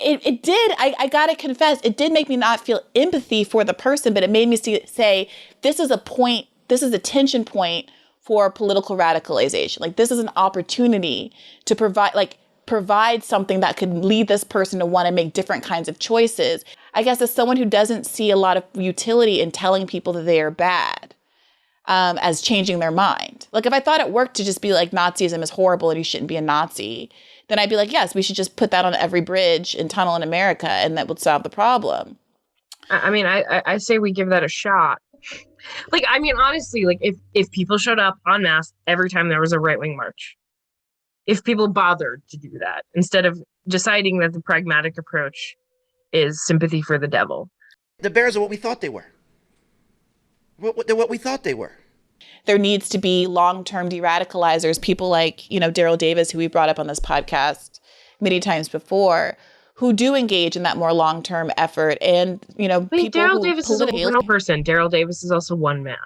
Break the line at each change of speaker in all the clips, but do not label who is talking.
It did, I gotta confess, it did make me not feel empathy for the person, but it made me say, this is a tension point for political radicalization. Like, this is an opportunity to provide something that could lead this person to want to make different kinds of choices. I guess as someone who doesn't see a lot of utility in telling people that they are bad, as changing their mind. Like, if I thought it worked to just be like, Nazism is horrible and you shouldn't be a Nazi, then I'd be like, yes, we should just put that on every bridge and tunnel in America, and that would solve the problem.
I mean, I say we give that a shot. Like, I mean, honestly, like, if people showed up en masse every time there was a right-wing march, if people bothered to do that, instead of deciding that the pragmatic approach is sympathy for the devil.
The bears are what we thought they were. They're what we thought they were.
There needs to be long-term de-radicalizers, people like, Daryl Davis, who we brought up on this podcast many times before, who do engage in that more long-term effort. And, people
Daryl Davis is a one person. Daryl Davis is also one man.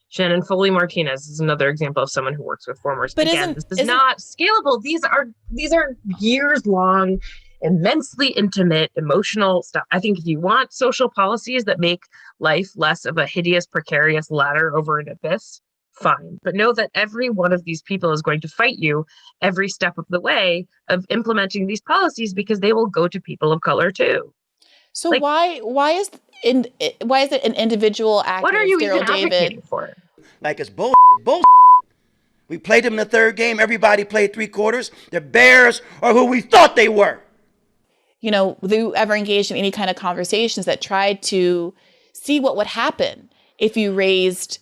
Shannon Foley Martinez is another example of someone who works with formers. But again, this is not scalable. These are years-long, immensely intimate, emotional stuff. I think if you want social policies that make life less of a hideous, precarious ladder over an abyss, fine. But know that every one of these people is going to fight you every step of the way of implementing these policies, because they will go to people of color too.
So why is it an individual activist?
What are you
Daryl
even advocating for?
Like, it's bull. We played them in the third game. Everybody played three quarters. The Bears are who we thought they were.
Do you ever engage in any kind of conversations that tried to see what would happen if you raised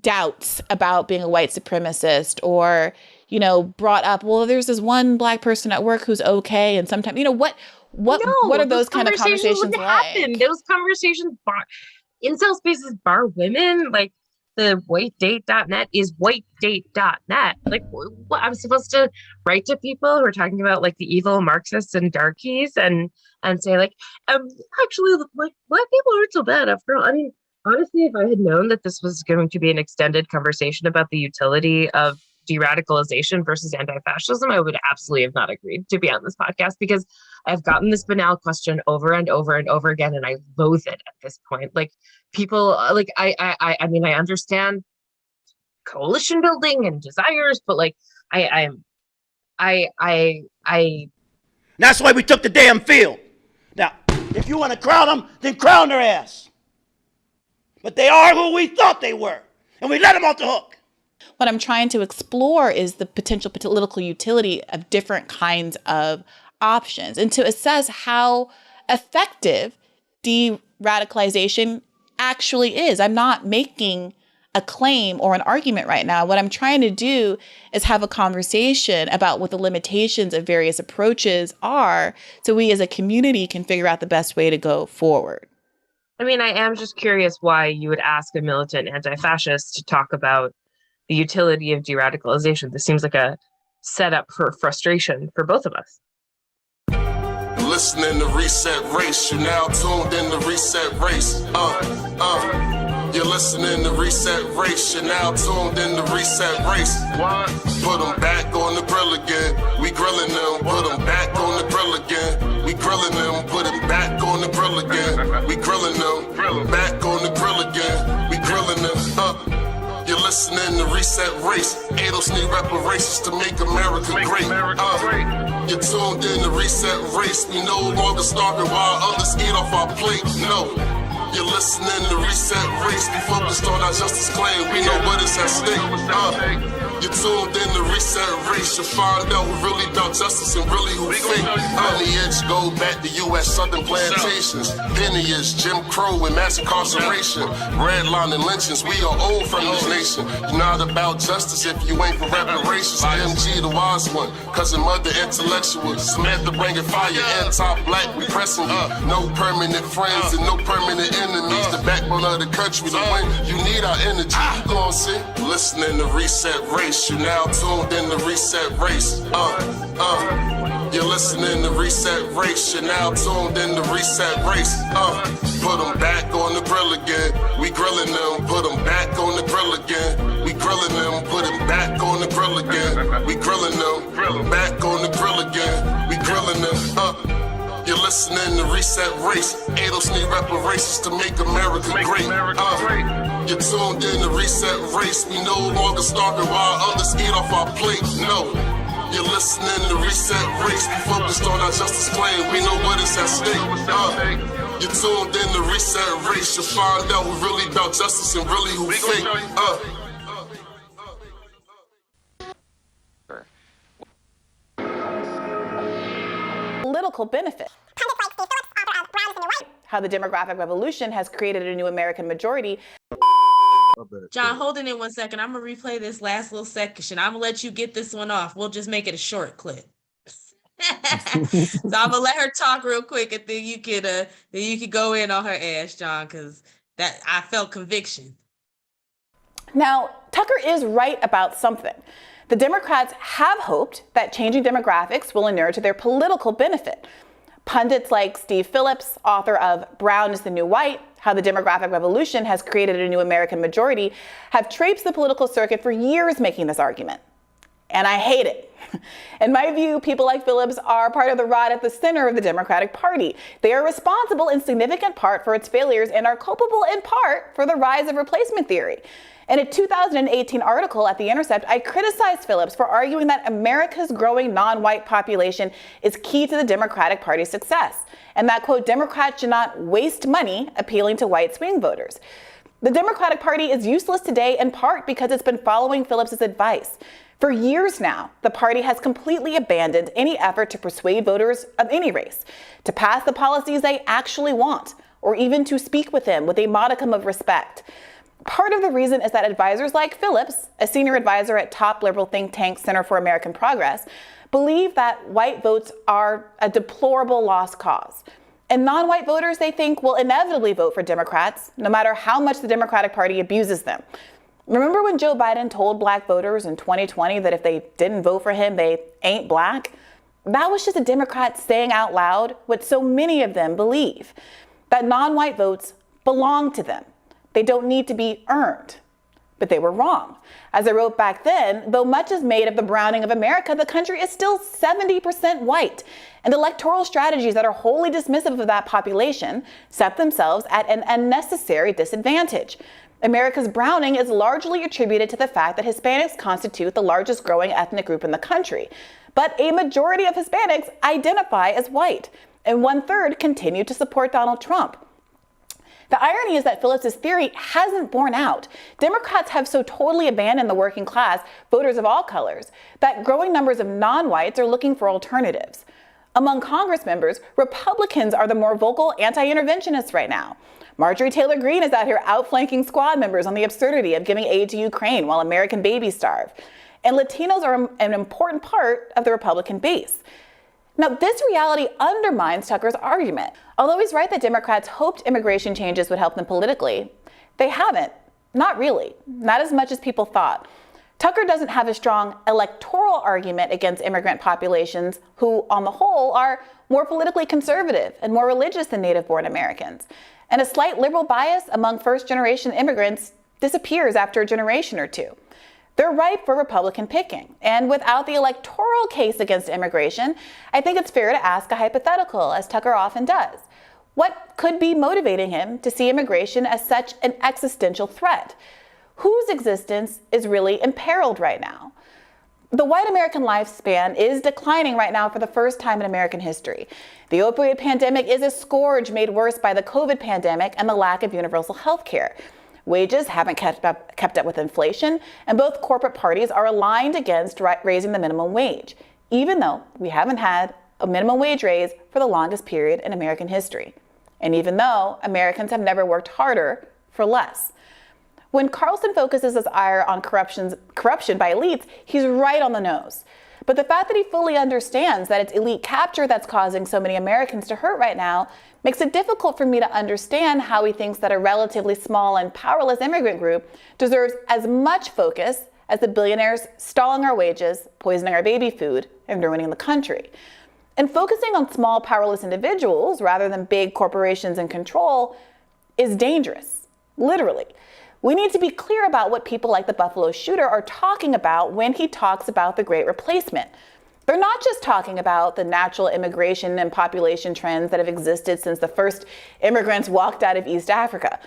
doubts about being a white supremacist, or, brought up, well, there's this one Black person at work who's okay, and sometimes, what are those kind of conversations like?
Those conversations incel spaces bar women, like the whitedate.net is whitedate.net. Like, what, I'm supposed to write to people who are talking about like the evil Marxists and darkies and say like, actually, like, Black people aren't so bad after all. I mean, honestly, if I had known that this was going to be an extended conversation about the utility of de-radicalization versus anti-fascism, I would absolutely have not agreed to be on this podcast, because I've gotten this banal question over and over and over again, and I loathe it at this point. Like, people, like, I mean, I understand coalition building and desires, but like,
That's why we took the damn field. Now, if you want to crown them, then crown their ass. But they are who we thought they were, and we let them off the hook.
What I'm trying to explore is the potential political utility of different kinds of options, and to assess how effective de-radicalization actually is. I'm not making a claim or an argument right now. What I'm trying to do is have a conversation about what the limitations of various approaches are, so we as a community can figure out the best way to go forward.
I mean, I am just curious why you would ask a militant anti-fascist to talk about the utility of de-radicalization. This seems like a setup for frustration for both of us.
Listening to Reset Race, you're now tuned in to Reset Race. You're listening to Reset Race, you're now tuned in to Reset Race. Put them back on the grill again. We grilling them, put them back on the grill again. We grilling them, put them back on the grill again. We grilling them, back on the grill again. We grilling them, You're listening to Reset Race. ADOS need reparations to make America great. You're tuned in to Reset Race. We no longer starving while others eat off our plate. No. You're listening to Reset Race. We focused on our justice claim. We know what is at stake. You're tuned in to Reset Race. You'll find out who really about justice and really who fake. Lineage go back to US Southern plantations. Lineage, Jim Crow and mass incarceration. Redlining lynchings. We are old from this nation. You're not about justice if you ain't for reparations. MG the wise one. Cousin mother intellectual. Samantha bringing fire. Anti-black. We pressing you. No permanent friends and no permanent enemies. The backbone of the country to win. You need our energy. You gon' see. Listening to Reset Race. You now tuned in to Reset Race. You're You're listening to Reset Race. You're now tuned in to Reset Race. Put them back on the grill again. We grilling them. Put them back on the grill again. We grilling them. Put them back on the grill again. We grilling them. Back on the grill again. We grilling them. You're listening to Reset Race. ADOS need reparations to make America great. You're tuned in to Reset Race. We no longer starving while others eat off our plate. No. You're listening to Reset Race. We focused on our justice claim. We know what is at stake. You're tuned in to Reset Race. You'll find out we're really about justice and really who fake.
Political benefit. How the demographic revolution has created a new American majority.
John, hold it in 1 second. I'm gonna replay this last little section. I'm gonna let you get this one off. We'll just make it a short clip. So I'm gonna let her talk real quick, and then you could go in on her ass, John, because that I felt conviction.
Now, Tucker is right about something. The Democrats have hoped that changing demographics will inure to their political benefit. Pundits like Steve Phillips, author of Brown is the New White, How the Demographic Revolution Has Created a New American Majority, have traipsed the political circuit for years making this argument. And I hate it. In my view, people like Phillips are part of the rot at the center of the Democratic Party. They are responsible in significant part for its failures and are culpable in part for the rise of replacement theory. In a 2018 article at The Intercept, I criticized Phillips for arguing that America's growing non-white population is key to the Democratic Party's success, and that, quote, Democrats should not waste money appealing to white swing voters. The Democratic Party is useless today in part because it's been following Phillips's advice. For years now, the party has completely abandoned any effort to persuade voters of any race to pass the policies they actually want, or even to speak with them with a modicum of respect. Part of the reason is that advisors like Phillips, a senior advisor at top liberal think tank Center for American Progress, believe that white votes are a deplorable lost cause. And non-white voters, they think, will inevitably vote for Democrats, no matter how much the Democratic Party abuses them. Remember when Joe Biden told black voters in 2020 that if they didn't vote for him, they ain't black? That was just a Democrat saying out loud what so many of them believe, that non-white votes belong to them. They don't need to be earned. But they were wrong. As I wrote back then, though much is made of the browning of America, the country is still 70% white, and electoral strategies that are wholly dismissive of that population set themselves at an unnecessary disadvantage. America's browning is largely attributed to the fact that Hispanics constitute the largest growing ethnic group in the country. But a majority of Hispanics identify as white, and 1/3 continue to support Donald Trump. The irony is that Phillips's theory hasn't borne out. Democrats have so totally abandoned the working class, voters of all colors, that growing numbers of non-whites are looking for alternatives. Among Congress members, Republicans are the more vocal anti-interventionists right now. Marjorie Taylor Greene is out here outflanking squad members on the absurdity of giving aid to Ukraine while American babies starve. And Latinos are an important part of the Republican base. Now, this reality undermines Tucker's argument. Although he's right that Democrats hoped immigration changes would help them politically, they haven't. Not really. Not as much as people thought. Tucker doesn't have a strong electoral argument against immigrant populations who, on the whole, are more politically conservative and more religious than native-born Americans. And a slight liberal bias among first-generation immigrants disappears after a generation or two. They're ripe for Republican picking. And without the electoral case against immigration, I think it's fair to ask a hypothetical, as Tucker often does. What could be motivating him to see immigration as such an existential threat? Whose existence is really imperiled right now? The white American lifespan is declining right now for the first time in American history. The opioid pandemic is a scourge made worse by the COVID pandemic and the lack of universal health care. Wages haven't kept up with inflation, and both corporate parties are aligned against raising the minimum wage, even though we haven't had a minimum wage raise for the longest period in American history, and even though Americans have never worked harder for less. When Carlson focuses his ire on corruption by elites, he's right on the nose. But the fact that he fully understands that it's elite capture that's causing so many Americans to hurt right now makes it difficult for me to understand how he thinks that a relatively small and powerless immigrant group deserves as much focus as the billionaires stalling our wages, poisoning our baby food, and ruining the country. And focusing on small, powerless individuals rather than big corporations and control is dangerous, literally. We need to be clear about what people like the Buffalo shooter are talking about when he talks about the Great Replacement. They're not just talking about the natural immigration and population trends that have existed since the first immigrants walked out of East Africa.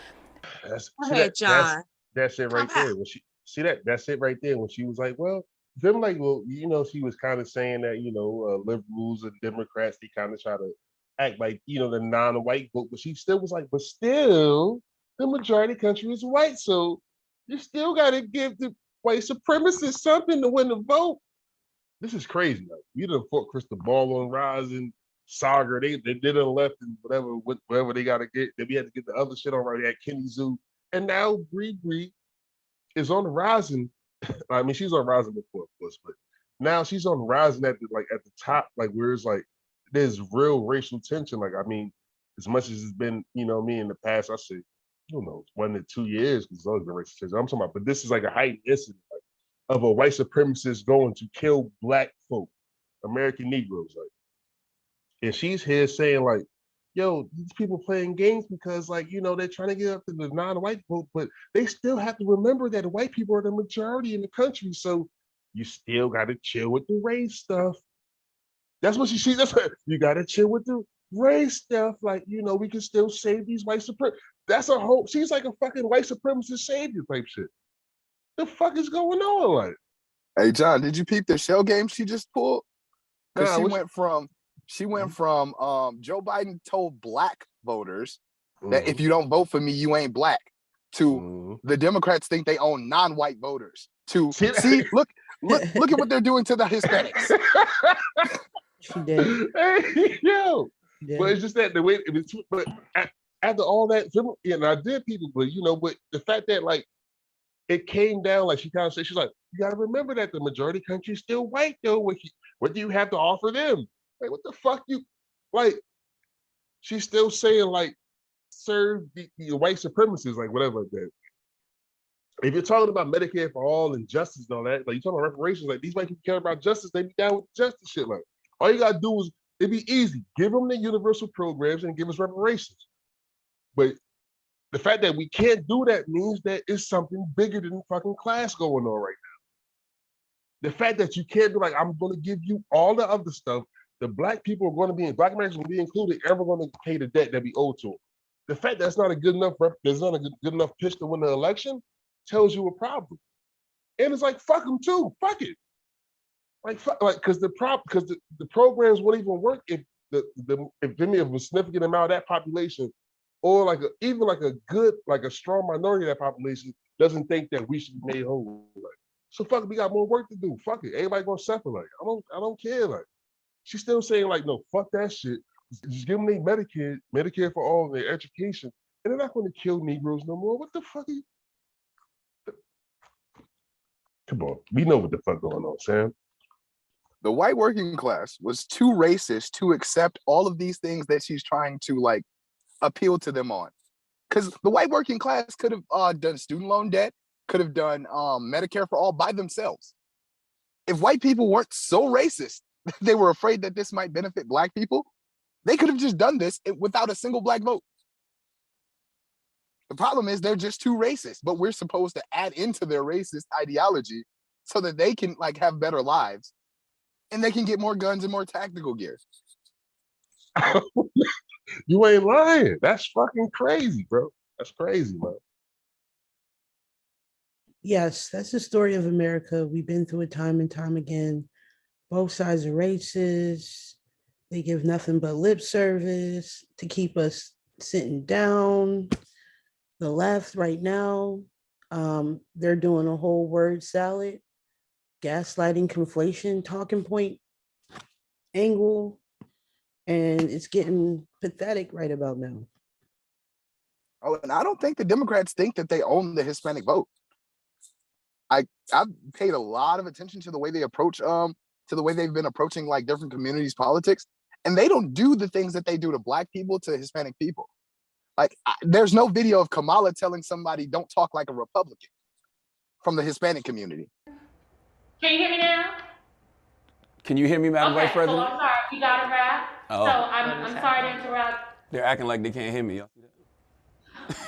Go ahead, John.
That's it right there. When she see that, that's it right there. When she was like, well, them like, well, you know, she was kind of saying that, you know, liberals and Democrats, they kind of try to act like, you know, the non-white vote, but she still was like, but still, the majority of the country is white, so you still got to give the white supremacists something to win the vote. This is crazy. Like, you done fought Crystal Ball on Rising, Saga, they did a left and whatever they got to get. Then we had to get the other shit on right at Kenny Zoo, and now Bree is on the Rising. I mean, she's on Rising before, of course, but now she's on Rising at the top, like where it's like there's real racial tension. Like, I mean, as much as it's been, you know, me in the past, I say, you know, 1 to 2 years because it's always been racial tension. I'm talking about, but this is like a heightened incident of a white supremacist going to kill black folk, American Negroes, like, and she's here saying like, yo, these people playing games because, like, you know, they're trying to get up to the non-white vote, but they still have to remember that white people are the majority in the country. So you still got to chill with the race stuff. That's what she that's what, you got to chill with the race stuff. Like, you know, we can still save these white supremacists. That's a whole, she's like a fucking white supremacist savior type shit. The fuck is going on? Like,
hey, John, did you peep the shell game she just pulled? Because she went from Joe Biden told black voters that if you don't vote for me, you ain't black, to the Democrats think they own non-white voters, to look at what they're doing to the Hispanics.
She did.
Hey, yo. But it's just that the way it was, but after all that, and I did people, but you know, but the fact that like it came down, like she kind of said, she's like, you got to remember that the majority country is still white, though. What do you have to offer them? Like, what the fuck you, like, she's still saying, like, serve the white supremacists, like, whatever like that. If you're talking about Medicare for all and justice and all that, like, you're talking about reparations, like, these white people care about justice, they be down with justice shit. Like, all you got to do is, it'd be easy. Give them the universal programs and give us reparations. But the fact that we can't do that means that it's something bigger than fucking class going on right now. The fact that you can't be like, I'm going to give you all the other stuff. The black people are going to be, black Americans will be included, and we're going to pay the debt that we owe to them. The fact that's not a good enough, there's not a good enough pitch to win the election tells you a problem. And it's like, fuck them too, fuck it. Because the programs won't even work if if a significant amount of that population, or like even a strong minority of that population doesn't think that we should be made whole. Like, so fuck it, we got more work to do. Fuck it. Everybody gonna suffer. Like, I don't care. Like, she's still saying, like, no, fuck that shit. Just give them their Medicare for all, their education, and they're not gonna kill Negroes no more. What the fuck are you? Come on. We know what the fuck going on, Sam.
The white working class was too racist to accept all of these things that she's trying to, like, appeal to them on. Because the white working class could have done student loan debt, could have done Medicare for all by themselves. If white people weren't so racist, they were afraid that this might benefit black people, they could have just done this without a single black vote. The problem is they're just too racist, but we're supposed to add into their racist ideology so that they can, like, have better lives and they can get more guns and more tactical gear.
You ain't lying. That's fucking crazy, bro. That's crazy, man.
Yes, that's the story of America. We've been through it time and time again. Both sides are racist. They give nothing but lip service to keep us sitting down. The left right now, they're doing a whole word salad, gaslighting, conflation, talking point angle, and it's getting pathetic right about now.
Oh, and I don't think the Democrats think that they own the Hispanic vote. I've paid a lot of attention to the way they approach, to the way they've been approaching, like, different communities' politics, and they don't do the things that they do to black people, to Hispanic people. Like, there's no video of Kamala telling somebody, don't talk like a Republican from the Hispanic community.
Can you hear me now?
Can you hear me, Madam Vice President?
I'm sorry, we got to wrap.
Oh.
So I'm sorry to interrupt.
They're acting like they can't hear me. Y'all see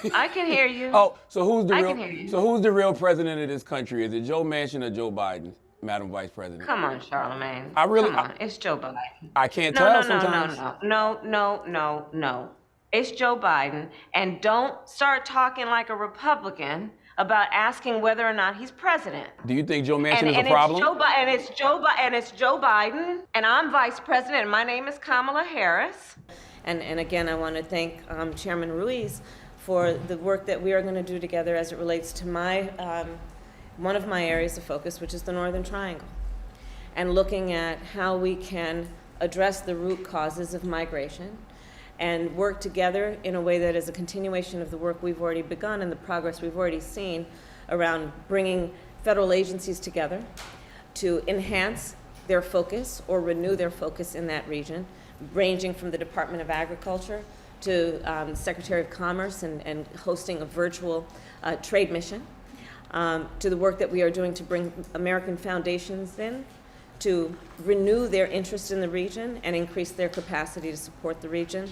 that?
I can hear you.
Oh, so who's the
I
real?
can hear you.
So who's the real president of this country? Is it Joe Manchin or Joe Biden, Madam Vice President?
Come on, Charlamagne.
Come
on. It's Joe Biden.
I can't tell sometimes.
No. It's Joe Biden. And don't start talking like a Republican about asking whether or not he's president.
Do you think Joe Manchin is a problem?
It's Joe Biden, and I'm vice president, and my name is Kamala Harris. And again, I want to thank Chairman Ruiz for the work that we are going to do together as it relates to one of my areas of focus, which is the Northern Triangle, and looking at how we can address the root causes of migration and work together in a way that is a continuation of the work we've already begun and the progress we've already seen around bringing federal agencies together to enhance their focus or renew their focus in that region, ranging from the Department of Agriculture to the Secretary of Commerce and hosting a virtual trade mission, to the work that we are doing to bring American foundations in to renew their interest in the region and increase their capacity to support the region.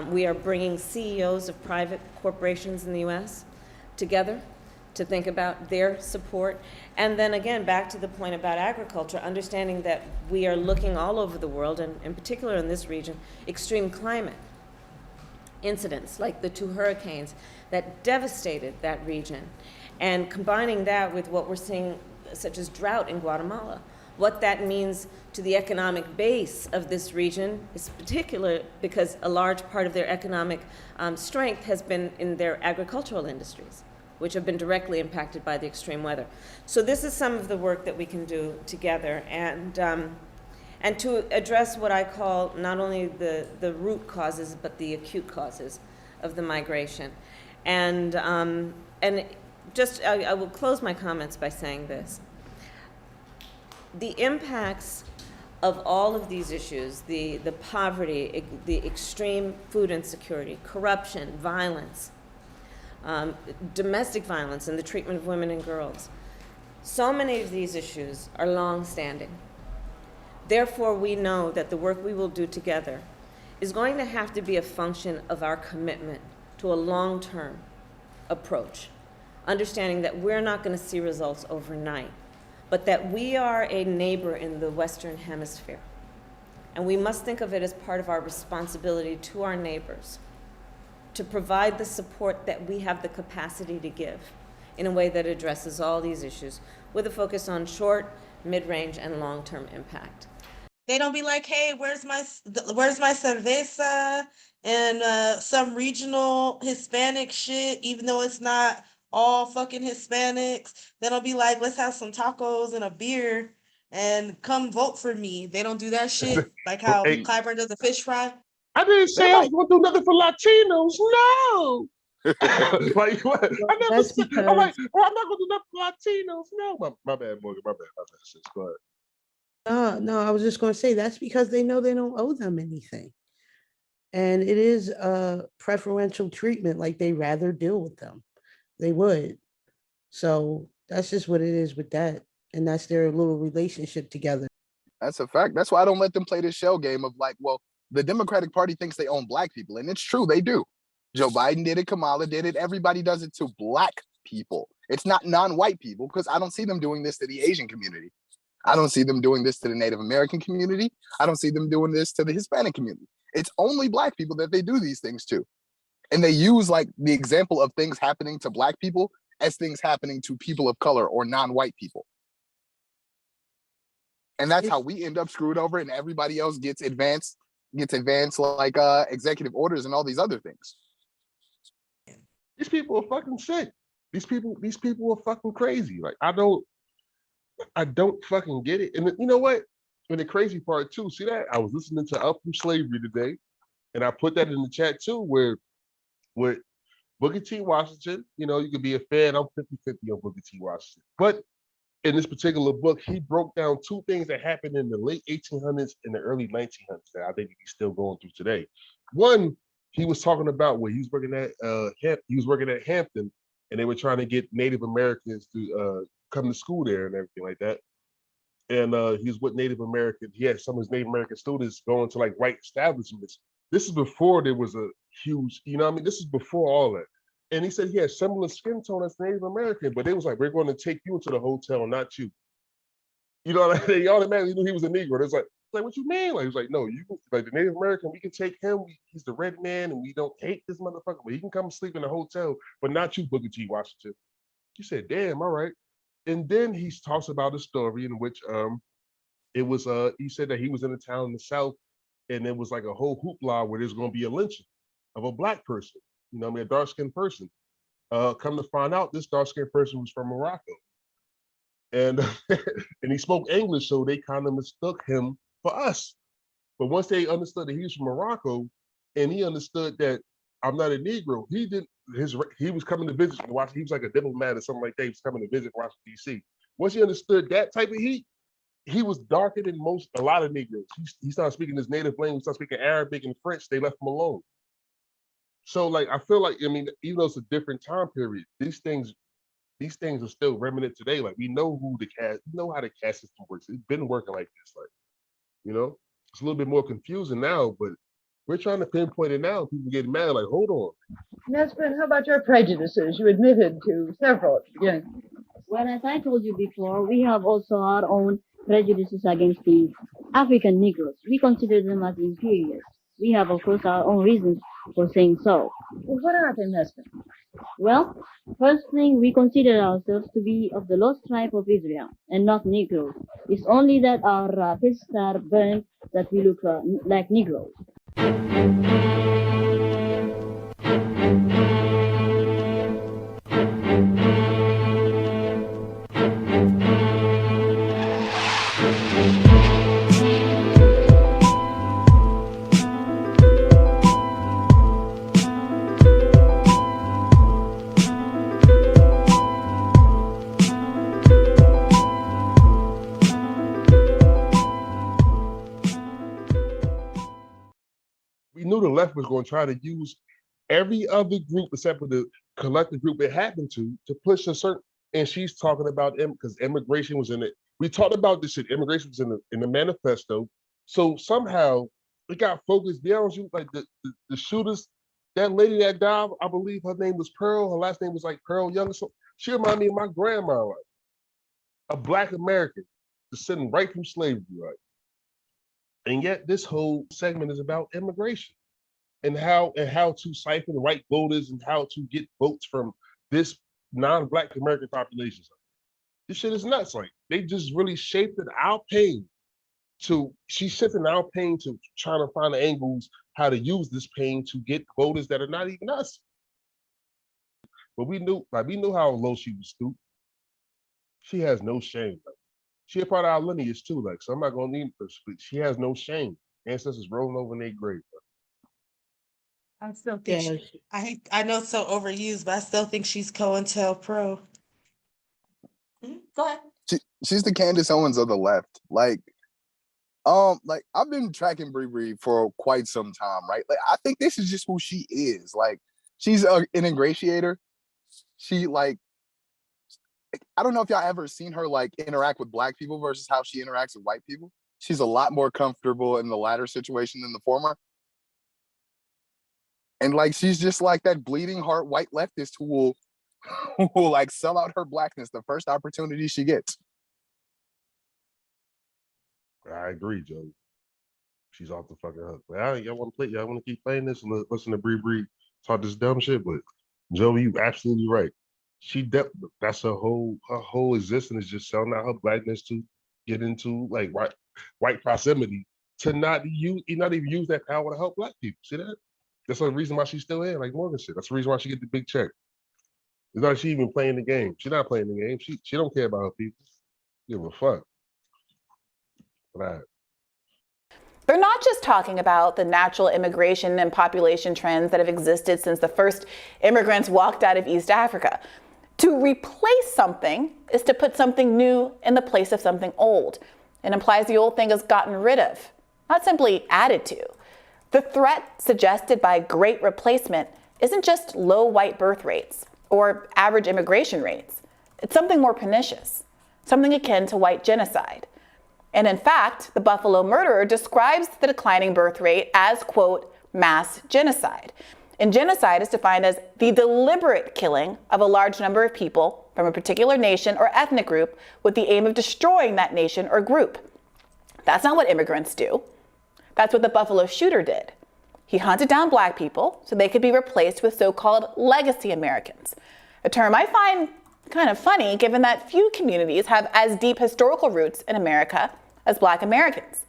We are bringing CEOs of private corporations in the US together to think about their support. And then again, back to the point about agriculture, understanding that we are looking all over the world, and in particular in this region, extreme climate incidents like the 2 hurricanes that devastated that region. And combining that with what we're seeing, such as drought in Guatemala, what that means to the economic base of this region is particular because a large part of their economic strength has been in their agricultural industries, which have been directly impacted by the extreme weather. So this is some of the work that we can do together, and to address what I call not only the root causes, but the acute causes of the migration. And just, I will close my comments by saying this. The impacts of all of these issues, the poverty, the extreme food insecurity, corruption, violence, domestic violence and the treatment of women and girls. So many of these issues are long-standing. Therefore, we know that the work we will do together is going to have to be a function of our commitment to a long-term approach, understanding that we're not going to see results overnight, but that we are a neighbor in the Western Hemisphere. And we must think of it as part of our responsibility to our neighbors to provide the support that we have the capacity to give in a way that addresses all these issues with a focus on short, mid-range, and long-term impact.
They don't be like, hey, where's my cerveza and some regional Hispanic shit, even though it's not all fucking Hispanics. They don't be like, let's have some tacos and a beer and come vote for me. They don't do that shit like how Clyburn does the fish fry.
I didn't say I was going to do nothing for Latinos. No. Like what? I never said, I'm like, well, I'm not going to do nothing for Latinos. No, my bad, Morgan. My bad, sis. Go ahead.
No, I was just going to say that's because they know they don't owe them anything. And it is a preferential treatment, like they rather deal with them. They would. So that's just what it is with that. And that's their little relationship together.
That's a fact. That's why I don't let them play this shell game of like, well, the Democratic Party thinks they own Black people. And it's true, they do. Joe Biden did it, Kamala did it. Everybody does it to Black people. It's not non-white people, because I don't see them doing this to the Asian community. I don't see them doing this to the Native American community. I don't see them doing this to the Hispanic community. It's only Black people that they do these things to. And they use like the example of things happening to Black people as things happening to people of color or non-white people. And that's how we end up screwed over, and everybody else gets advanced like executive orders and all these other things.
These people are fucking sick. These people are fucking crazy. Like I don't fucking get it. And you know what? And the crazy part too, see that? I was listening to Up From Slavery today, and I put that in the chat too, where with Booker T. Washington, you know, you could be a fan. I'm 50-50 on Booker T. Washington. But in this particular book, he broke down two things that happened in the late 1800s and the early 1900s that I think he's still going through today. One, he was talking about where he was working at Hampton, and they were trying to get Native Americans to come to school there and everything like that. And he was with Native American. He had some of his Native American students going to like white establishments. This is before there was a huge, you know what I mean? This is before all that. And he said he had similar skin tone as Native American, but they was like, we're going to take you into the hotel, not you. You know, like, they automatically knew he was a Negro. It's like, what you mean? Like, he was like, no, you like the Native American, we can take him. He's the red man, and we don't hate this motherfucker, but he can come sleep in the hotel, but not you, Booker T. Washington. He said, damn, all right. And then he talks about a story in which it was he said that he was in a town in the South, and there was like a whole hoopla where there's going to be a lynching of a Black person, you know what I mean, a dark-skinned person. Come to find out, this dark-skinned person was from Morocco. And and he spoke English, so they kind of mistook him for us. But once they understood that he was from Morocco, and he understood that I'm not a Negro, he was coming to visit Washington. He was like a diplomat or something like that. He was coming to visit Washington, D.C. Once he understood that type of heat, he was darker than a lot of Negroes. He started speaking his native language, started speaking Arabic and French. They left him alone. So like, I feel like, I mean, even though it's a different time period, these things are still remnant today. Like, we know we know how the caste system works. It's been working like this. Like, you know, it's a little bit more confusing now, but we're trying to pinpoint it now. People get mad, like, hold on.
Nesbitt, how about your prejudices? You admitted to several at the beginning.
Well, as I told you before, we have also our own prejudices against the African Negroes. We consider them as inferior. We have, of course, our own reasons for saying so.
Well, what are they, Nesbitt?
Well, first thing, we consider ourselves to be of the lost tribe of Israel and not Negroes. It's only that our faces are burned that we look like Negroes.
We knew the left was going to try to use every other group except for the collective group it happened to push a certain, and she's talking about because immigration was in it. We talked about this shit. Immigration was in the manifesto. So somehow it got focused down. Like the shooters, that lady that died, I believe her name was Pearl. Her last name was like Pearl Young. So she reminded me of my grandma, like a Black American descending right from slavery, right? And yet this whole segment is about immigration and how to siphon white voters and how to get votes from this non-Black American population. This shit is nuts. Like, they just really shaped our pain she's shifting our pain to trying to find the angles how to use this pain to get voters that are not even us. But we knew how low she was stooped. She has no shame. Like, she a part of our lineage too. Like, so I'm not gonna need her, but she has no shame. Ancestors rolling over in their grave.
I still think I know it's so overused, but I still think she's COINTELPRO. Go ahead.
She's the Candace Owens of the left. Like I've been tracking Bree for quite some time, right? Like, I think this is just who she is. Like, she's an ingratiator. She like, I don't know if y'all ever seen her like interact with Black people versus how she interacts with white people. She's a lot more comfortable in the latter situation than the former. And like, she's just like that bleeding heart white leftist who will like sell out her Blackness the first opportunity she gets.
I agree, Joe. She's off the fucking hook. Y'all want to play? Y'all want to keep playing this and listen to Bree talk this dumb shit? But Joe, you absolutely right. That's her whole existence is just selling out her Blackness to get into like white proximity to not even use that power to help Black people. See that? That's the reason why she's still in, like Morgan said. That's the reason why she get the big check. It's not like she even playing the game. She's not playing the game. She don't care about her people. Give a fuck. Right.
They're not just talking about the natural immigration and population trends that have existed since the first immigrants walked out of East Africa. To replace something is to put something new in the place of something old. It implies the old thing is gotten rid of, not simply added to. The threat suggested by great replacement isn't just low white birth rates or average immigration rates. It's something more pernicious, something akin to white genocide. And in fact, the Buffalo murderer describes the declining birth rate as, quote, mass genocide. And genocide is defined as the deliberate killing of a large number of people from a particular nation or ethnic group with the aim of destroying that nation or group. That's not what immigrants do. That's what the Buffalo shooter did. He hunted down black people so they could be replaced with so-called legacy Americans, a term I find kind of funny given that few communities have as deep historical roots in America as black Americans.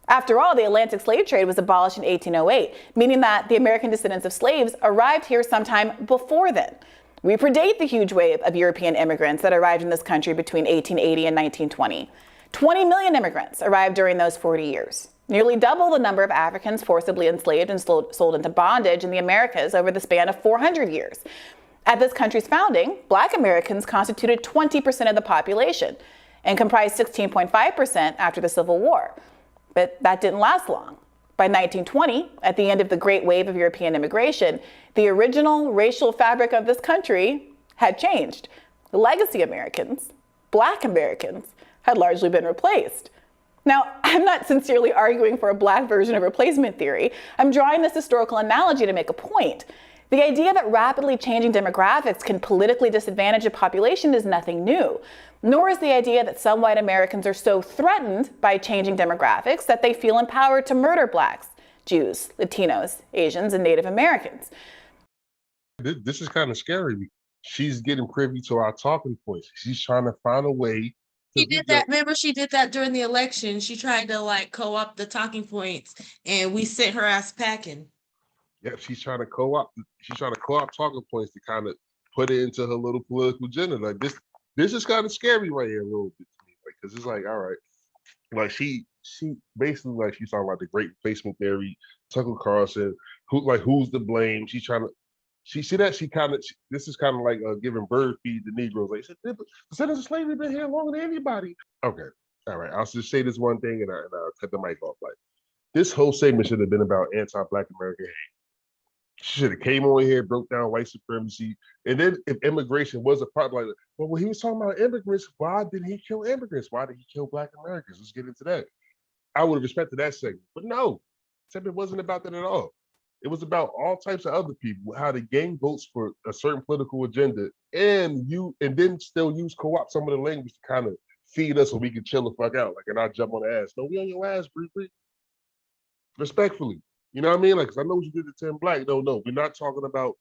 After all, the Atlantic slave trade was abolished in 1808, meaning that the American descendants of slaves arrived here sometime before then. We predate the huge wave of European immigrants that arrived in this country between 1880 and 1920. 20 million immigrants arrived during those 40 years, nearly double the number of Africans forcibly enslaved and sold into bondage in the Americas over the span of 400 years. At this country's founding, black Americans constituted 20% of the population and comprised 16.5% after the Civil War. But that didn't last long. By 1920, at the end of the great wave of European immigration, the original racial fabric of this country had changed. The legacy Americans, black Americans, had largely been replaced. Now, I'm not sincerely arguing for a black version of replacement theory. I'm drawing this historical analogy to make a point. The idea that rapidly changing demographics can politically disadvantage a population is nothing new, nor is the idea that some white Americans are so threatened by changing demographics that they feel empowered to murder blacks, Jews, Latinos, Asians, and Native Americans.
This is kind of scary. She's getting privy to our talking points. She's trying to find a way.
She did that. Remember, she did that during the election. She tried to like co-opt the talking points, and we sent her ass packing.
Yeah, she's trying to co-opt. She's trying to co-opt talking points to kind of put it into her little political agenda. Like this is kind of scary right here a little bit to me, because it's like, all right, like she basically like she's talking about the great replacement theory, Tucker Carlson, who's to blame? She's trying to. This is kind of like giving bird feed to Negroes. Like, the descendants of slavery been here longer than anybody. Okay, all right. I'll just say this one thing and I'll cut the mic off. Like, this whole segment should have been about anti-Black American hate. She should have came on here, broke down white supremacy, and then if immigration was a problem, like, well, when he was talking about immigrants, why did he kill immigrants? Why did he kill Black Americans? Let's get into that. I would have respected that segment, but no, it wasn't about that at all. It was about all types of other people, how to gain votes for a certain political agenda, and then still use co-op some of the language to kind of feed us so we can chill the fuck out. Like, and I jump on the ass. No, we on your ass, briefly. Respectfully. You know what I mean? Like, 'cause I know what you did to Tim Black. No, we're not talking about,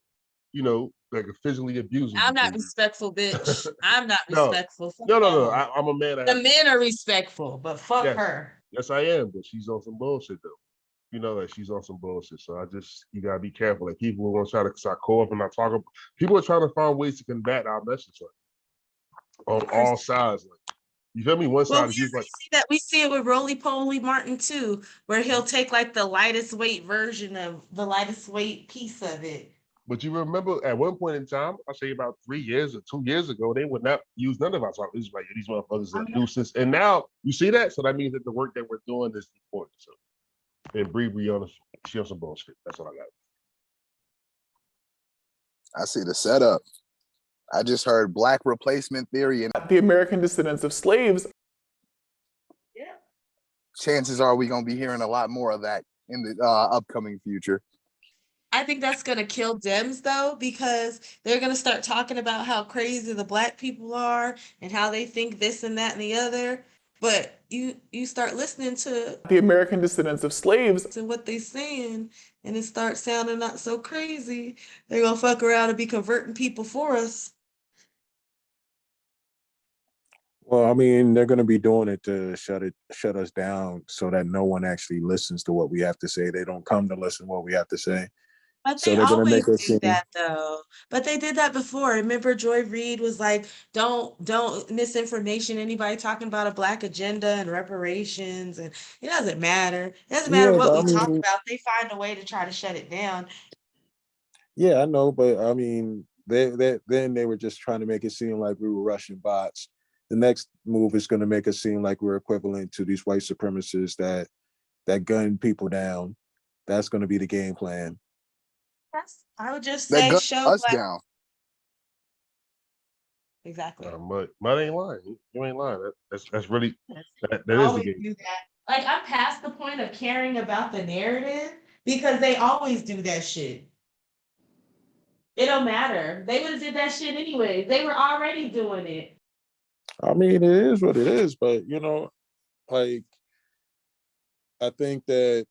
like a physically abusing.
I'm not respectful, bitch. I'm not
No.
respectful.
No. I'm a man.
The men are respectful, but fuck her.
Yes, I am, but she's on some bullshit though. You know that she's on some bullshit. So you gotta be careful. Like, people are gonna try to start co-op and not talk about. People are trying to find ways to combat our message, like, on all sides. Like, you feel me? One side is like
we see it with Roly Poly Martin too, where he'll take like the lightest weight version of the lightest weight piece of it.
But you remember at one point in time, I say about 3 years or 2 years ago, they would not use none of our talk. It's like, these motherfuckers are nuisance. And now you see that, so that means that the work that we're doing is important. So, and Bree she on some bullshit. That's what I got.
I see the setup. I just heard black replacement theory and
the American descendants of slaves.
Yeah.
Chances are we're gonna be hearing a lot more of that in the upcoming future.
I think that's gonna kill Dems though, because they're gonna start talking about how crazy the Black people are and how they think this and that and the other. But you start listening to
the American descendants of slaves
and what they saying, and it starts sounding not so crazy. They're gonna fuck around and be converting people for us.
Well, I mean, they're going to be doing it to shut us down so that no one actually listens to what we have to say. They don't come to listen to what we have to say.
But
So
they
they're going to
always
make us
do
seem.
that though. But they did that before. Remember, Joy Reid was like, don't misinformation anybody talking about a Black agenda and reparations, and it doesn't matter. It doesn't matter
Yeah,
what
but
we
I
talk
mean,
about. They find a way to try to shut it down.
yeah, I know, but I mean, then they were just trying to make it seem like we were Russian bots. The next move is going to make us seem like we're equivalent to these white supremacists that gun people down. That's going to be the game plan.
Yes, I would just
They
say
gun
show
us
Black.
down.
Exactly.
Mud ain't lying. You ain't lying. That's really that
I
is the
always
game.
do that. Like I'm past the point of caring about the narrative because they always do that shit. It don't matter. They would have did that shit anyway. They were already doing it.
I mean, it is what it is, but like I think that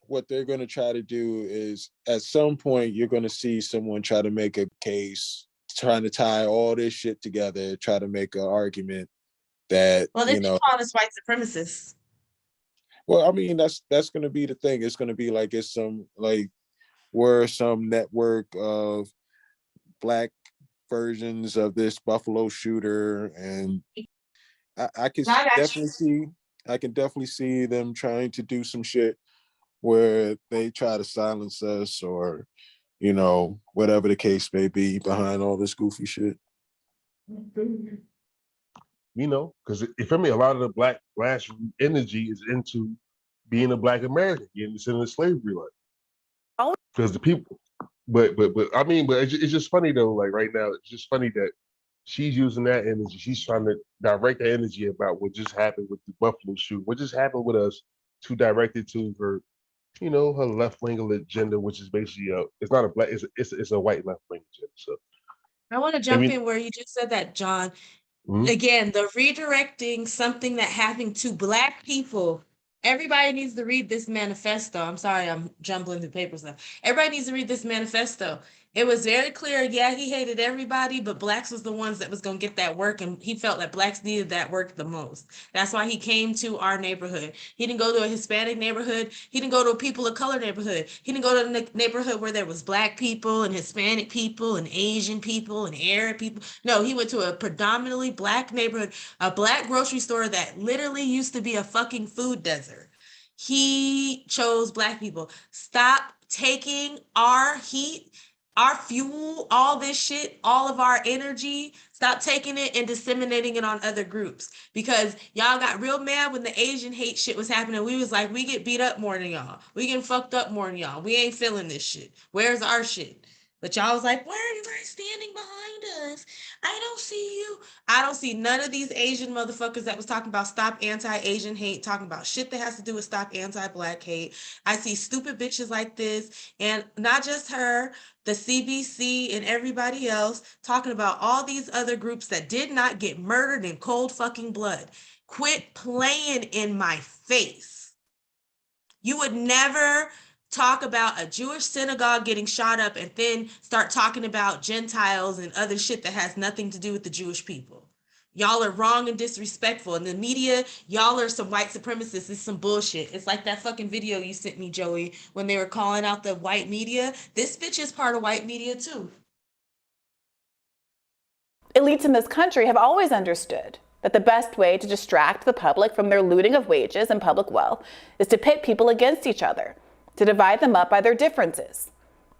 what they're going to try to do is at some point you're going to see someone try to make a case, trying to tie all this shit together, try to make an argument that
Well, they call us white supremacists.
Well, I mean, that's going to be the thing. It's going to be like we're some network of Black versions of this Buffalo shooter, and I can definitely see them trying to do some shit where they try to silence us, or whatever the case may be behind all this goofy shit.
Because for me, a lot of the Black grassroots energy is into being a Black American, getting this into slavery life. Because the people, but it's just funny though. Like right now, it's just funny that she's using that energy. She's trying to direct the energy about what just happened with the Buffalo shoot, what just happened with us, to direct it to her, her left wing agenda, which is basically it's not a Black, it's a white left wing agenda. So
I want to jump in where you just said that, John. Mm-hmm. Again, the redirecting something that happened to Black people. Everybody needs to read this manifesto. I'm sorry, I'm jumbling through papers now. Everybody needs to read this manifesto. It was very clear, yeah, he hated everybody, but Blacks was the ones that was going to get that work, and he felt that Blacks needed that work the most. That's why he came to our neighborhood. He didn't go to a Hispanic neighborhood. He didn't go to a people of color neighborhood. He didn't go to a neighborhood where there was Black people and Hispanic people and Asian people and Arab people. No, he went to a predominantly Black neighborhood, a Black grocery store that literally used to be a fucking food desert. He chose Black people. Stop taking our heat, our fuel, all this shit, all of our energy. Stop taking it and disseminating it on other groups, because y'all got real mad when the Asian hate shit was happening. We was like, we get beat up more than y'all. We getting fucked up more than y'all. We ain't feeling this shit. Where's our shit? But y'all was like, why are you guys standing behind us? I don't see you. I don't see none of these Asian motherfuckers that was talking about stop anti-Asian hate, talking about shit that has to do with stop anti-Black hate. I see stupid bitches like this, and not just her, the CBC and everybody else talking about all these other groups that did not get murdered in cold fucking blood. Quit playing in my face. You would never talk about a Jewish synagogue getting shot up and then start talking about Gentiles and other shit that has nothing to do with the Jewish people. Y'all are wrong and disrespectful. In the media, y'all are some white supremacists. It's some bullshit. It's like that fucking video you sent me, Joey, when they were calling out the white media. This bitch is part of white media too.
Elites in this country have always understood that the best way to distract the public from their looting of wages and public wealth is to pit people against each other, to divide them up by their differences.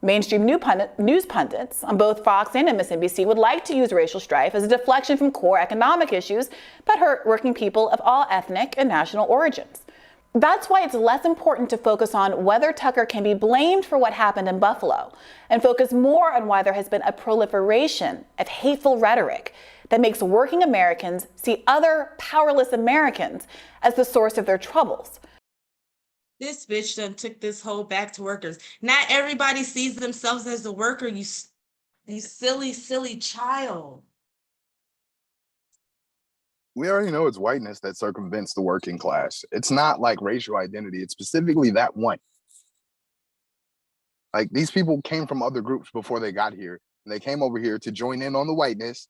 Mainstream news pundits on both Fox and MSNBC would like to use racial strife as a deflection from core economic issues that hurt working people of all ethnic and national origins. That's why it's less important to focus on whether Tucker can be blamed for what happened in Buffalo, and focus more on why there has been a proliferation of hateful rhetoric that makes working Americans see other powerless Americans as the source of their troubles.
This bitch done took this whole back to workers. Not everybody sees themselves as a worker, you silly, silly child.
We already know it's whiteness that circumvents the working class. It's not like racial identity. It's specifically that one. Like, these people came from other groups before they got here, and they came over here to join in on the whiteness,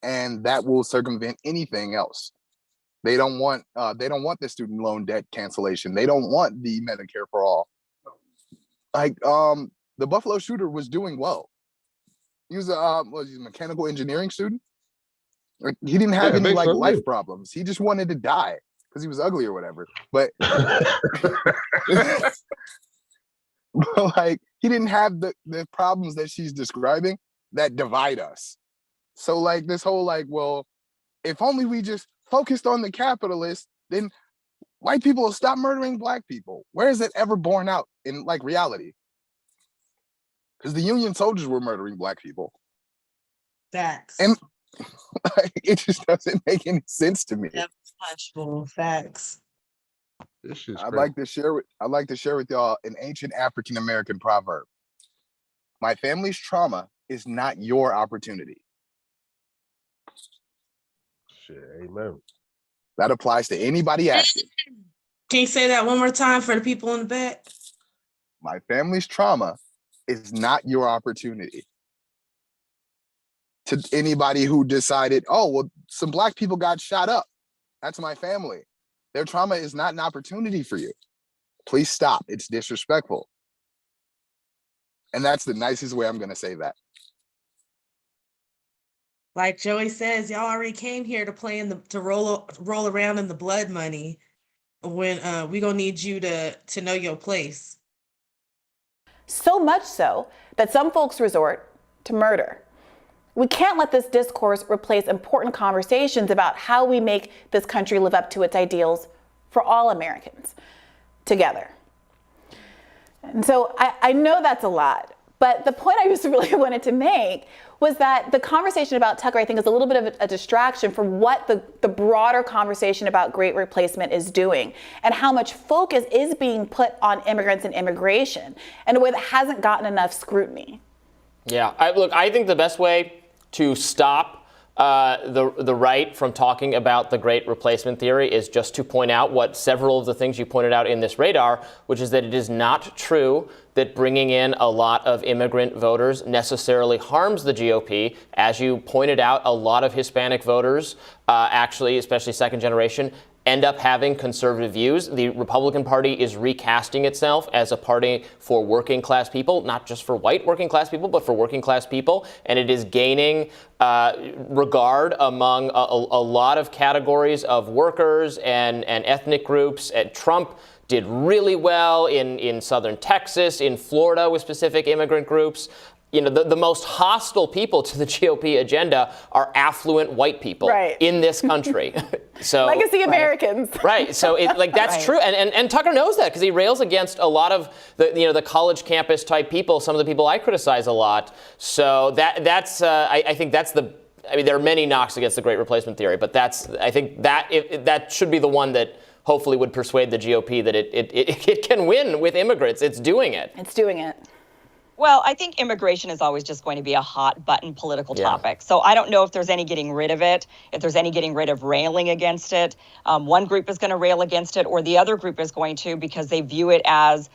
and that will circumvent anything else. They don't want the student loan debt cancellation. They don't want the Medicare for all. Like, the Buffalo shooter was doing well. He was a mechanical engineering student. He didn't have any life problems. He just wanted to die because he was ugly or whatever. But but like, he didn't have the problems that she's describing that divide us. So like, this whole like, well, if only we just focused on the capitalists, then white people will stop murdering Black people. Where is it ever borne out in like reality? Because the Union soldiers were murdering Black people.
Facts.
And It just doesn't make any sense to me.
Yep, punchable facts.
This shit's
I'd
crazy.
like to share with y'all an ancient African American proverb. My family's trauma is not your opportunity.
Shit, amen.
That applies to anybody asking.
Can you say that one more time for the people in the back?
My family's trauma is not your opportunity. To anybody who decided, oh, well, some Black people got shot up. That's my family. Their trauma is not an opportunity for you. Please stop. It's disrespectful. And that's the nicest way I'm going to say that.
Like Joey says, y'all already came here to play to roll around in the blood money. When we gonna need you to know your place.
So much so that some folks resort to murder. We can't let this discourse replace important conversations about how we make this country live up to its ideals for all Americans together. And so I know that's a lot, but the point I just really wanted to make was that the conversation about Tucker, I think, is a little bit of a distraction from what the broader conversation about great replacement is doing and how much focus is being put on immigrants and immigration in a way that hasn't gotten enough scrutiny.
Yeah, I think the best way to stop the right from talking about the great replacement theory is just to point out what several of the things you pointed out in this radar, which is that it is not true that bringing in a lot of immigrant voters necessarily harms the GOP. As you pointed out, a lot of Hispanic voters, actually, especially second generation, end up having conservative views. The Republican Party is recasting itself as a party for working class people, not just for white working class people, but for working class people. And it is gaining regard among a lot of categories of workers and ethnic groups. And Trump did really well in southern Texas, in Florida with specific immigrant groups. You know, the most hostile people to the GOP agenda are affluent white people in this country. So
legacy Americans.
Right. So that's true. And Tucker knows that because he rails against a lot of the college campus type people, some of the people I criticize a lot. So I think that's there are many knocks against the great replacement theory, but I think that should be the one that hopefully would persuade the GOP that it can win with immigrants. It's doing it.
It's doing it.
Well, I think immigration is always just going to be a hot button political topic. So I don't know if there's any getting rid of it, if there's any getting rid of railing against it. One group is going to rail against it, or the other group is going to, because they view it as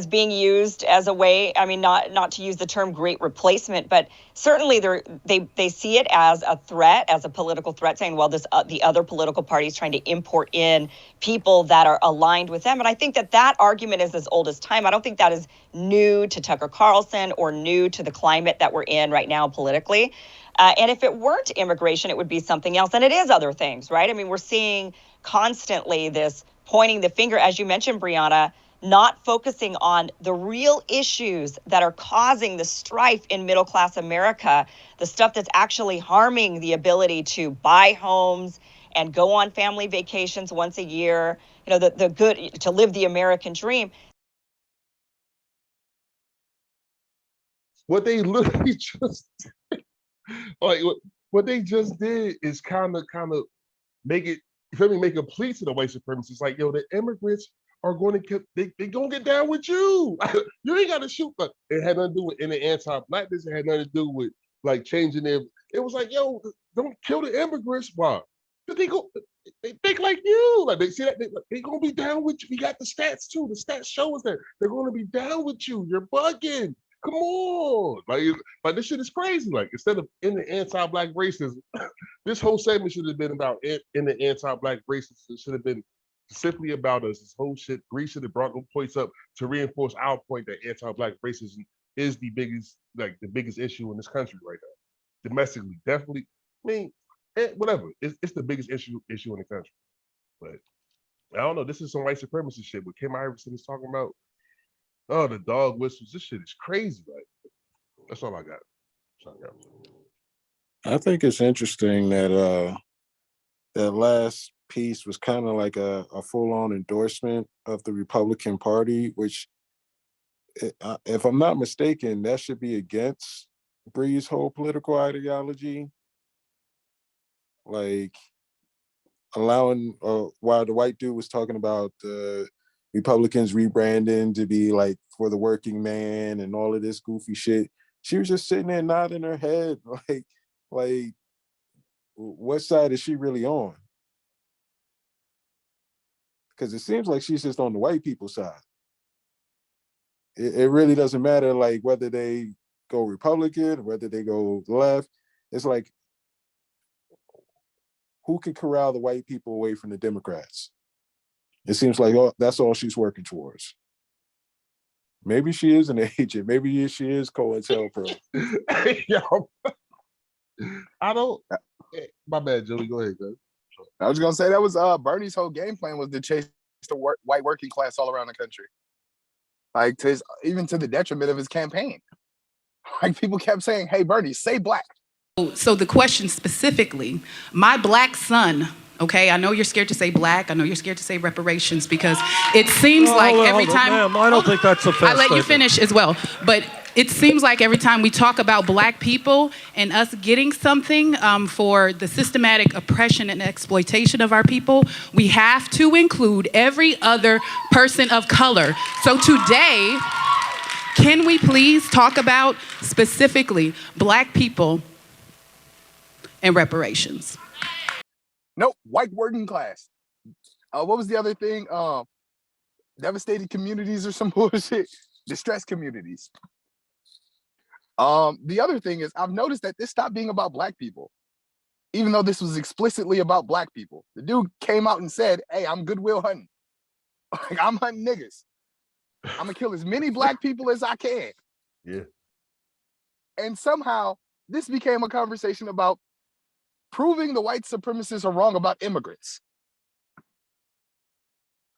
being used as a way, not to use the term great replacement, but certainly they see it as a threat, as a political threat, saying, well, the other political party is trying to import in people that are aligned with them. And I think that argument is as old as time. I don't think that is new to Tucker Carlson or new to the climate that we're in right now politically. And if it weren't immigration, it would be something else. And it is other things, right? I mean, we're seeing constantly this pointing the finger, as you mentioned, Briahna, not focusing on the real issues that are causing the strife in middle-class America, the stuff that's actually harming the ability to buy homes and go on family vacations once a year, the good, to live the American dream.
What they literally just what they just did is kind of make it, make a plea to the white supremacists. Like, the immigrants are going to they gonna get down with you. You ain't got to shoot. But it had nothing to do with any anti-blackness. It had nothing to do with changing their. It was like, don't kill the immigrants. Why? Because they think like you. Like they see that they gonna be down with you. We got the stats too. The stats show us that they're gonna be down with you. You're bugging. Come on. Like this shit is crazy. Like, instead of in the anti-black racism, this whole segment should have been about in the anti-black racism. It should have been simply about us. This whole shit, Bree should have brought those points up to reinforce our point that anti-black racism is the biggest issue in this country right now. Domestically, definitely. I mean, whatever. It's the biggest issue in the country. But I don't know. This is some white supremacist shit. What Kamala Harris is talking about, the dog whistles. This shit is crazy. Like, that's all I got.
I think it's interesting that that last piece was kind of like a full-on endorsement of the Republican Party, which, if I'm not mistaken, that should be against Bree's whole political ideology. like allowing, while the white dude was talking about Republicans rebranding to be like for the working man and all of this goofy shit, she was just sitting there nodding her head like what side is she really on? Because it seems like she's just on the white people's side. It really doesn't matter like whether they go Republican, whether they go left. It's like, who can corral the white people away from the Democrats? It seems like that's all she's working towards. Maybe she is an agent. Maybe she is COINTELPRO.
Yo, I don't. My bad, Joey. Go ahead, guys.
I was gonna say that was Bernie's whole game plan was to chase the white working class all around the country, like even to the detriment of his campaign. Like people kept saying, "Hey, Bernie, say black."
So the question specifically, my black son. Okay, I know you're scared to say black. I know you're scared to say reparations because it seems like every time.
Ma'am, I don't think that's a fair
I let you finish as well, but it seems like every time we talk about black people and us getting something for the systematic oppression and exploitation of our people, we have to include every other person of color. So today, can we please talk about specifically black people and reparations?
Nope, white working class. What was the other thing? Devastated communities or some bullshit. Distressed communities. The other thing is I've noticed that this stopped being about black people, even though this was explicitly about black people. The dude came out and said, "Hey, I'm Goodwill hunting. Like, I'm hunting niggas. I'm gonna kill as many black people as I can."
Yeah.
And somehow this became a conversation about proving the white supremacists are wrong about immigrants.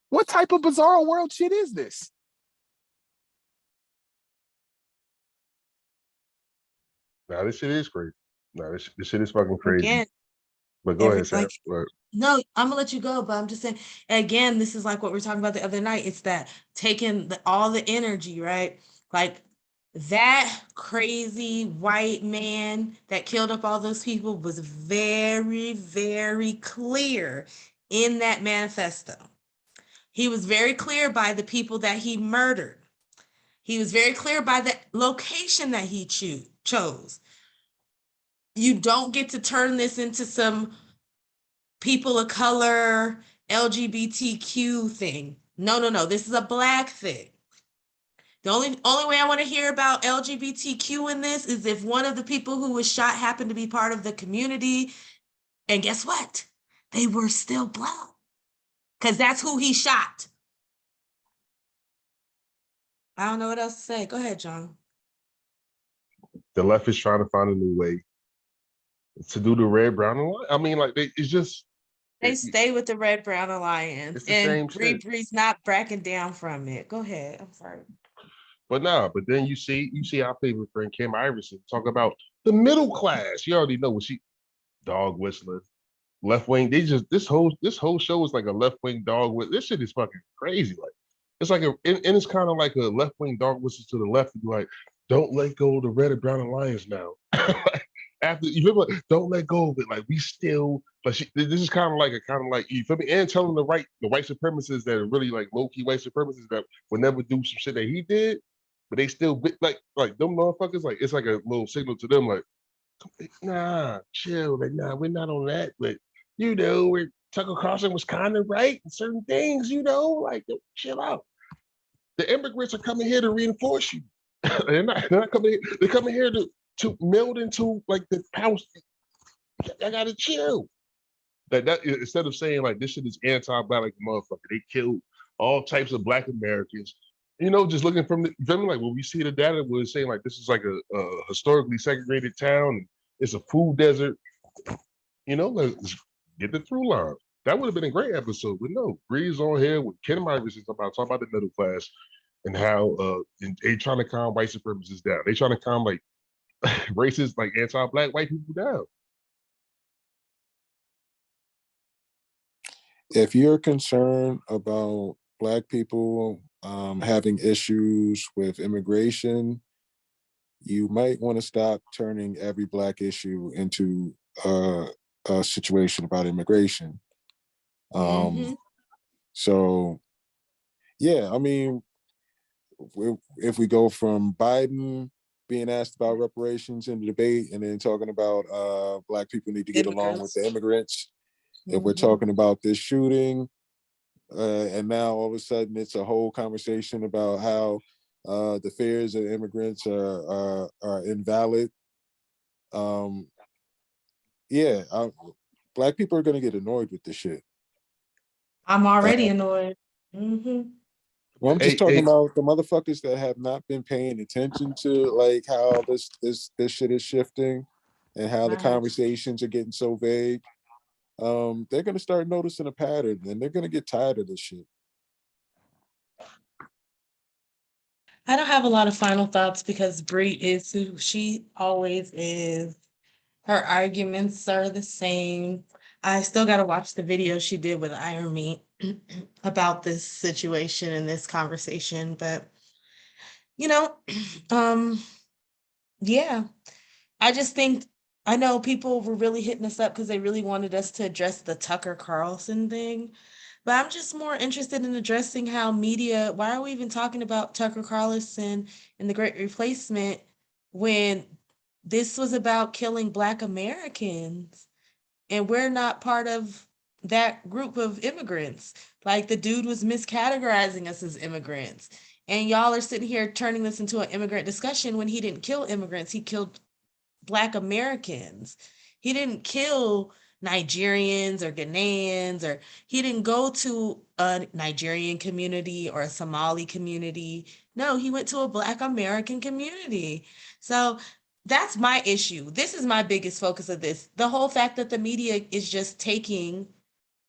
What type of bizarre world shit is this?
Nah, this shit is crazy. Nah, this shit is fucking crazy.
Again,
but go ahead, Sam.
No, I'm gonna let you go, but I'm just saying again, this is like what we were talking about the other night. It's that taking all the energy, right? Like that crazy white man that killed up all those people was very, very clear in that manifesto. He was very clear by the people that he murdered. He was very clear by the location that he chose. You don't get to turn this into some people of color, LGBTQ thing. No. This is a black thing. The only way I want to hear about LGBTQ in this is if one of the people who was shot happened to be part of the community. And guess what? They were still black. Because that's who he shot. I don't know what else to say. Go ahead, John.
The left is trying to find a new way to do the red, brown, and white. I mean, like, it's just.
They stay with the red, brown alliance. And Bree's not backing down from it. Go ahead. I'm sorry.
But then you see our favorite friend Kim Iverson talk about the middle class. You already know what she dog whistler, left wing. They just this whole show is like a left wing dog whistle. This shit is fucking crazy. Like it's like and it's kind of like a left wing dog whistle to the left. Like, don't let go of the red and brown alliance now. After you remember, don't let go of it. Like we still, but this is kind of like you feel me? And telling the white supremacists that are really like low key white supremacists that would never do some shit that he did. But they still like them motherfuckers, like it's like a little signal to them, like, nah, chill, like, nah, we're not on that. But we're Tucker Carlson was kind of right in certain things, like chill out. The immigrants are coming here to reinforce you. they're not coming here, they're coming here to meld into like the house. I gotta chill. That instead of saying like this shit is anti-black like motherfucker, they killed all types of black Americans. Just looking from like when we see the data, we're saying like this is like a historically segregated town, and it's a food desert. Let's get the through line. That would have been a great episode, but no, Bree's on here with Ken Iverson talking about the middle class and how they trying to calm white supremacists down. They trying to calm like racist, like anti-black white people down.
If you're concerned about black people having issues with immigration, you might want to stop turning every black issue into situation about immigration. So, yeah, I mean, if we go from Biden being asked about reparations in the debate and then talking about Black people need to get along with the immigrants, if we're talking about this shooting, and now all of a sudden it's a whole conversation about how the fears of immigrants are invalid. Black people are going to get annoyed with this shit.
I'm already annoyed.
Well, I'm just talking about the motherfuckers that have not been paying attention to like how this shit is shifting and how the conversations are getting so vague. They're gonna start noticing a pattern and they're gonna get tired of this shit.
I don't have a lot of final thoughts because Brie is who she always is. Her arguments are the same. I still got to watch the video she did with Iron Meat about this situation and this conversation, but you know, yeah, I just think I know people were really hitting us up because they really wanted us to address the Tucker Carlson thing. But I'm just more interested in addressing how media, why are we even talking about Tucker Carlson and the Great Replacement when this was about killing Black Americans and we're not part of that group of immigrants? Like the dude was miscategorizing us as immigrants. And y'all are sitting here turning this into an immigrant discussion when he didn't kill immigrants, he killed Black Americans. He didn't kill Nigerians or Ghanaians, or he didn't go to a Nigerian community or a Somali community. No, he went to a Black American community. So that's my issue. This is my biggest focus of this. The whole fact that the media is just taking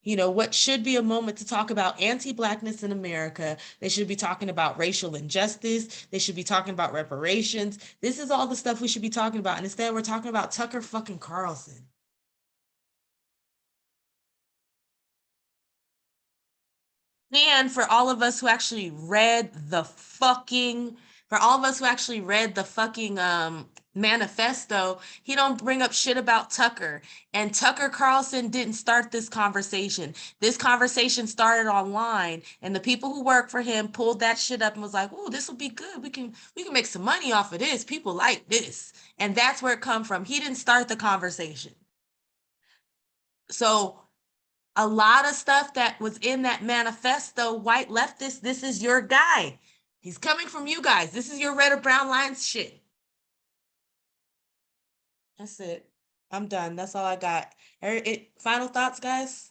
what should be a moment to talk about anti-Blackness in America. They should be talking about racial injustice. They should be talking about reparations. This is all the stuff we should be talking about. And instead, we're talking about Tucker fucking Carlson. And for all of us who actually read the fucking manifesto, he don't bring up shit about Tucker. And Tucker Carlson didn't start this conversation. This conversation started online, and the people who work for him pulled that shit up and was like, "Oh, this will be good. We can make some money off of this. People like this." And that's where it come from. He didn't start the conversation. So a lot of stuff that was in that manifesto, white leftists, this is your guy. He's coming from you guys. This is your red or brown lines shit. That's it. I'm done. That's all I got. Final thoughts, guys?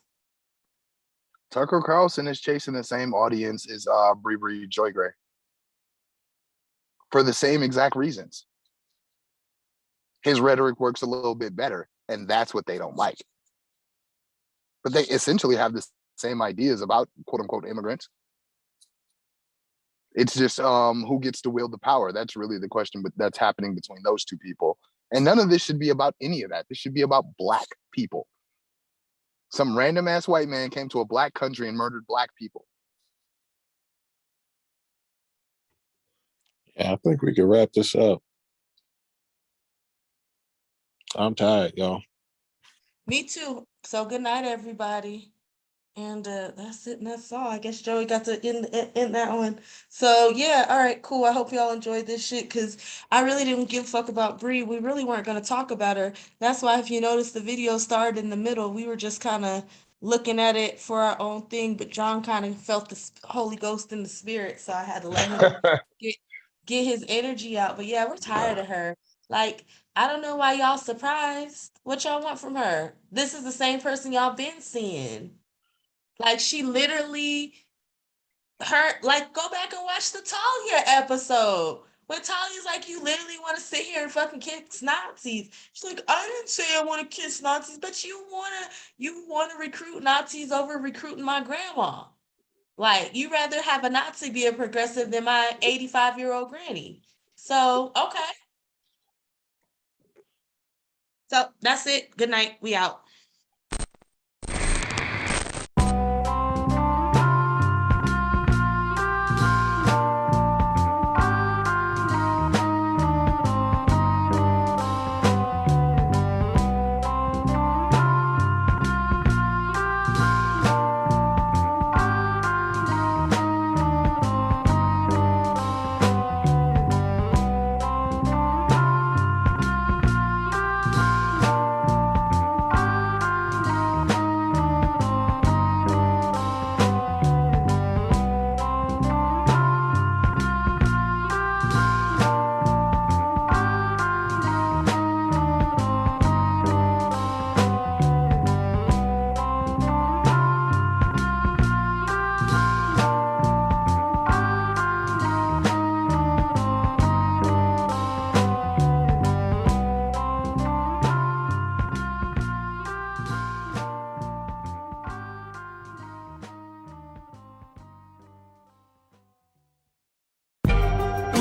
Tucker Carlson is chasing the same audience as Brie Joy Gray for the same exact reasons. His rhetoric works a little bit better, and that's what they don't like. But they essentially have the same ideas about quote unquote immigrants. It's just who gets to wield the power. That's really the question, but that's happening between those two people. And none of this should be about any of that. This should be about Black people. Some random ass white man came to a Black country and murdered Black people.
Yeah, I think we can wrap this up. I'm tired, y'all.
Me too. So good night, everybody. And that's it, and that's all. I guess Joey got to end that one. So yeah, all right, cool. I hope y'all enjoyed this shit because I really didn't give a fuck about Brie. We really weren't gonna talk about her. That's why if you notice the video started in the middle, we were just kind of looking at it for our own thing, but John kind of felt the Holy Ghost in the spirit, so I had to let him get his energy out. But yeah, we're tired of her. Like, I don't know why y'all surprised. What y'all want from her? This is the same person y'all been seeing. Like, she literally, go back and watch the Talia episode. When Talia's like, you literally want to sit here and fucking kiss Nazis. She's like, I didn't say I want to kiss Nazis, but you want to recruit Nazis over recruiting my grandma. Like, you rather have a Nazi be a progressive than my 85-year-old granny. So, okay. So, that's it. Good night. We out.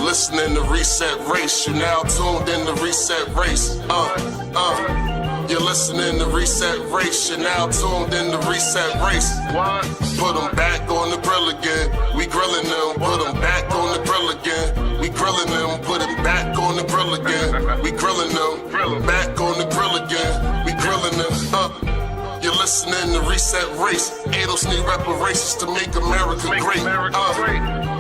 listening to Reset Race. You now tuned in to Reset Race. You're listening to Reset Race. You're now tuned in to Reset Race. What? Put them back on the grill again. We grilling them. Put them back on the grill again. We grilling them. Put it back on the grill again. We grilling them. Back on the grill again. We grilling them. You're listening to Reset Race. ADOS need reparations to make America great.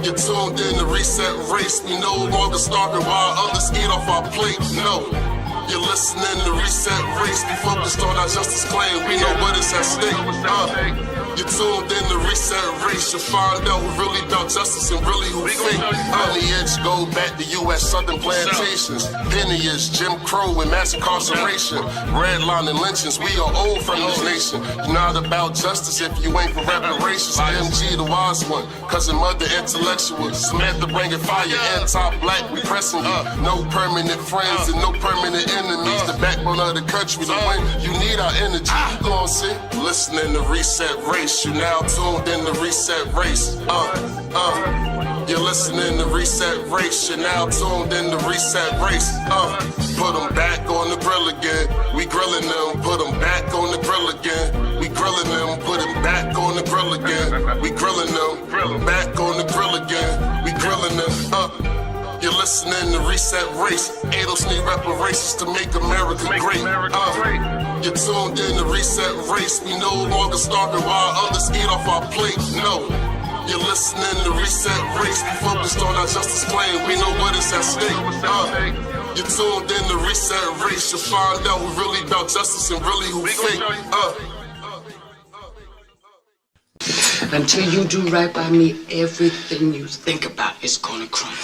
You're tuned in to Reset Race. We no longer starving while others eat off our plate. No. You're listening to Reset Race. We focused on our justice claim. We know what is at stake. You're tuned in to Reset Race. You'll find out who really about justice and really who fake. Lineage go back to US Southern plantations. Penniage, Jim Crow, and mass incarceration. Redline and lynchings. We are old from this nation. You're not about justice if you ain't for reparations. MG the wise one. Cousin mother intellectual. Samantha bringing fire. Anti-black, we pressing you. No permanent friends and no permanent enemies. The backbone of the country. The win. You need our energy. You gon' see. Listening to Reset Race. You now tuned in to Reset Race. You're listening to Reset Race. You're now tuned in to Reset Race. Put them back on the grill again. We grilling them. Put them back on the grill again. We grilling them. Put them back on the grill again. We grilling them. Back on the grill again. We grilling them. You're listening to Reset Race. ADOS need reparations to make America great. You're tuned in to Reset Race. We no longer starving while others eat off our plate. No. You're listening to Reset Race. We focused on our justice claim. We know what is at stake. You're tuned in to Reset Race. You'll find out who really about justice and really who fake.
Until you do right by me, everything you think about is gonna crumble.